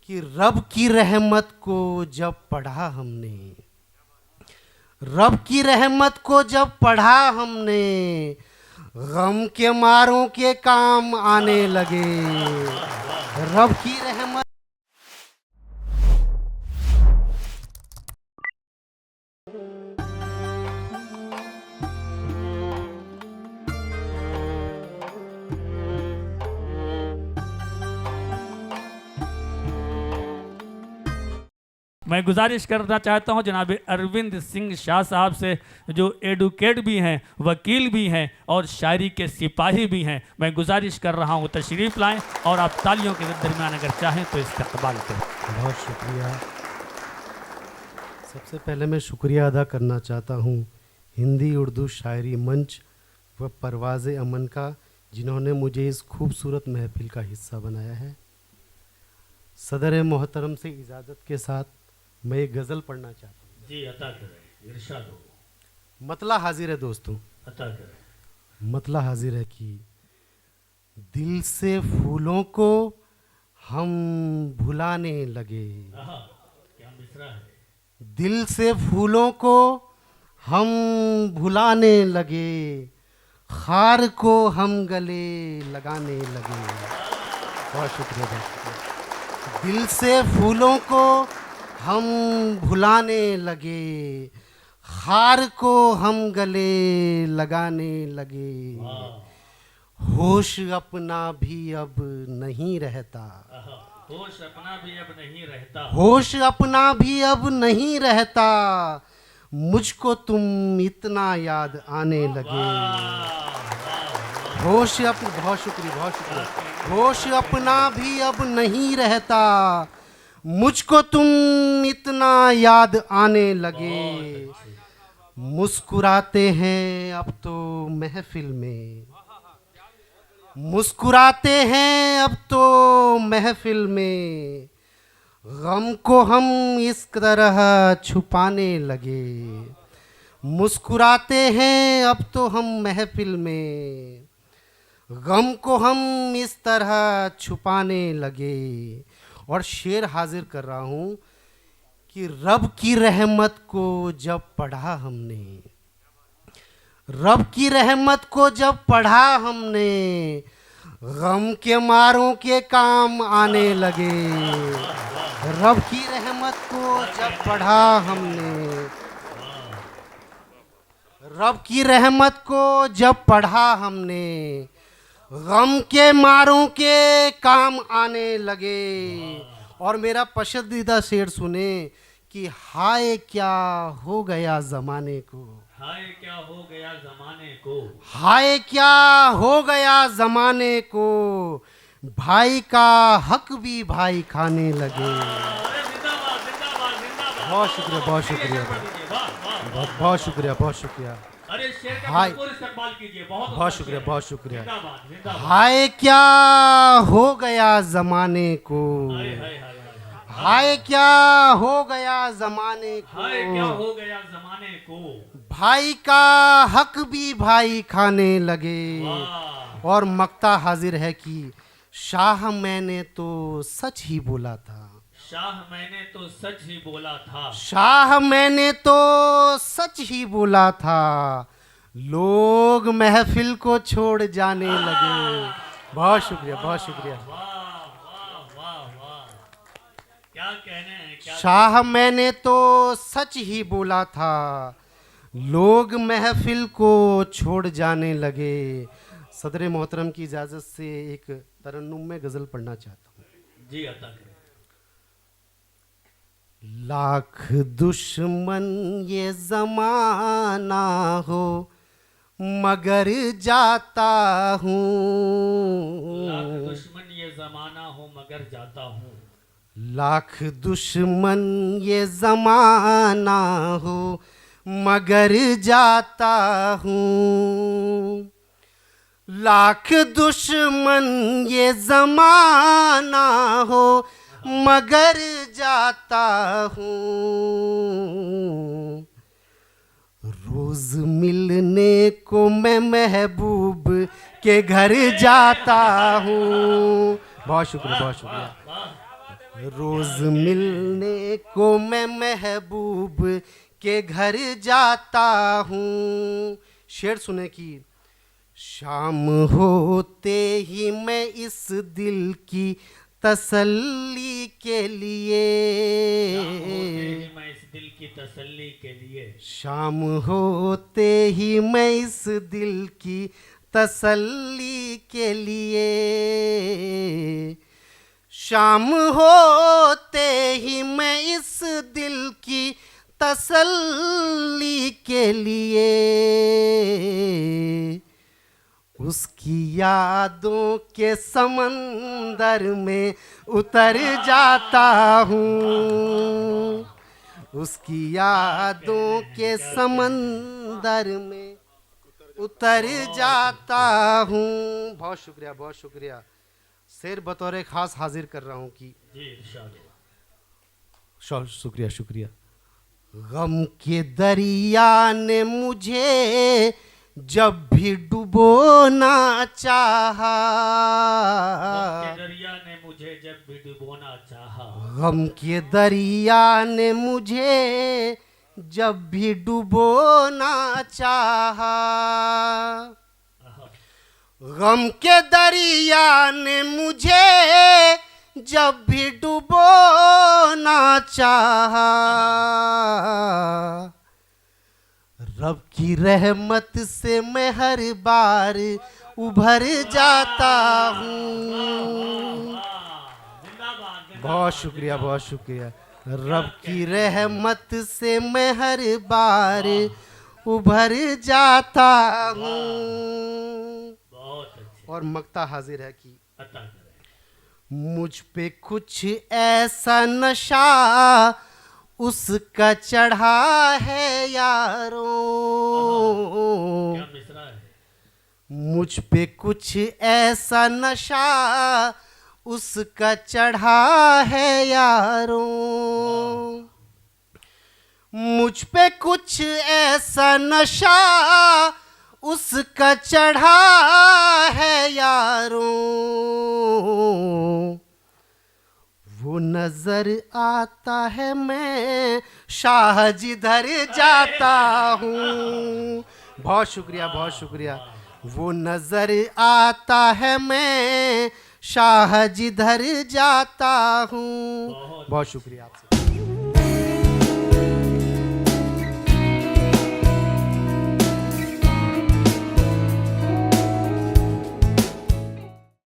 कि रब की रहमत को जब पढ़ा हमने, रब की रहमत को जब पढ़ा हमने, गम के मारों के काम आने लगे। रब की रहमत। मैं गुजारिश करना चाहता हूं जनाब अरविंद सिंह शाह साहब से, जो एडवोकेट भी हैं, वकील भी हैं और शायरी के सिपाही भी हैं। मैं गुजारिश कर रहा हूं तशरीफ़ लाएं और आप तालियों के दरमियान अगर चाहें तो इस्तकबाल करें। बहुत शुक्रिया। सबसे पहले मैं शुक्रिया अदा करना चाहता हूं हिंदी उर्दू शायरी मंच व परवाज़ अमन का, जिन्होंने मुझे इस खूबसूरत महफिल का हिस्सा बनाया है। सदर मोहतरम से इजाज़त के साथ मैं एक गज़ल पढ़ना चाहता हूँ। जी अता करें, इरशाद हो। मतला हाजिर है दोस्तों, अता करें। मतला हाजिर है कि दिल से फूलों को हम भुलाने लगे, क्या मिसरा है। दिल से फूलों को हम भुलाने लगे, खार को हम गले लगाने लगे। बहुत शुक्रिया, बहुत शुक्रिया। दिल से फूलों को हम भुलाने लगे, खार को हम गले लगाने लगे। होश अपना भी अब नहीं रहता, होश अपना भी अब नहीं रहता, होश अपना भी अब नहीं रहता, मुझको तुम इतना याद आने लगे। होश बहुत शुक्रिया, बहुत शुक्रिया। होश अपना भी अब नहीं रहता, मुझको तुम इतना याद आने लगे। मुस्कुराते हैं अब तो महफिल में, मुस्कुराते हैं अब तो महफिल में, गम को हम इस तरह छुपाने लगे। मुस्कुराते हैं अब तो हम महफिल में, गम को हम इस तरह छुपाने लगे। और शेर हाजिर कर रहा हूँ कि रब की रहमत को जब पढ़ा हमने, रब की रहमत को जब पढ़ा हमने, गम के मारों के काम आने लगे। रब की रहमत को जब पढ़ा हमने, रब की रहमत को जब पढ़ा हमने, गम के मारों के काम आने लगे। और मेरा पसंदीदा शेर सुने कि हाय क्या हो गया ज़माने को, हाय क्या हो गया ज़माने को, हाय क्या हो गया ज़माने को, भाई का हक भी भाई खाने लगे। बहुत शुक्रिया, बहुत शुक्रिया, बहुत शुक्रिया, बहुत शुक्रिया। अरे शेर का हाय, भरपूर इस्तकबाल कीजिए। बहुत शुक्रिया, बहुत शुक्रिया। जिंदाबाद, जिंदाबाद। हाय क्या हो गया ज़माने को, हाय हाय हाय हाय। हाय क्या हो गया ज़माने हाय क्या को, हो गया ज़माने को, भाई का हक भी भाई खाने लगे। वाह। और मक्ता हाजिर है कि शाह मैंने तो सच ही बोला था, शाह मैंने तो सच ही बोला था, शाह मैंने तो सच ही बोला था, लोग महफिल को छोड़ जाने लगे। बहुत शुक्रिया, बहुत शुक्रिया। वाह वाह वाह वाह, क्या कहने हैं, क्या शाह मैंने तो सच ही बोला था, लोग महफिल को छोड़ जाने लगे। सदर मोहतरम की इजाज़त से एक तरन्नुम में गज़ल पढ़ना चाहता हूँ। जी अता करें। लाख दुश्मन ये ज़माना हो मगर जाता हूँ, लाख दुश्मन ये ज़माना हो मगर जाता हूँ, लाख दुश्मन ये ज़माना हो मगर जाता हूँ, लाख दुश्मन ये ज़माना हो मगर जाता हूँ, रोज़ मिलने को मैं महबूब के घर जाता हूँ। बहुत शुक्रिया, बहुत शुक्रिया। रोज मिलने को मैं महबूब के घर जाता हूँ। शेर सुने कि शाम होते ही मैं इस दिल की तसल्ली के लिए, मैं इस दिल की तसल्ली के लिए, शाम होते ही मैं इस दिल की तसल्ली के लिए, शाम होते ही मैं इस दिल की तसल्ली के लिए उसकी यादों के समंदर में उतर जाता हूँ, उसकी यादों के समंदर में उतर जाता हूँ। बहुत शुक्रिया, बहुत शुक्रिया। शेर बतौर खास हाजिर कर रहा हूँ कि जी इरशाद। शुक्रिया शुक्रिया। गम के दरिया ने मुझे जब भी डुबोना चाहा, दरिया ने मुझे जब भी डुबोना चाहा, गम के दरिया ने मुझे जब भी डुबोना चाहा, गम के दरिया ने मुझे जब भी डुबोना चाहा, रब की रहमत से मैं हर बार उभर जाता हूँ। बहुत शुक्रिया, बहुत शुक्रिया। रब की रहमत से मैं हर बार उभर जाता हूँ। और मक्ता हाजिर है कि मुझ पे कुछ ऐसा नशा उसका चढ़ा है यारों, मुझ पे कुछ ऐसा नशा उसका चढ़ा है यारों, मुझ पे कुछ ऐसा नशा उसका चढ़ा है यारों, वो नजर आता है मैं शाह जिधर जाता हूँ। बहुत शुक्रिया, बहुत शुक्रिया। वो नजर आता है मैं शाह जिधर जाता हूँ। बहुत शुक्रिया आपसे।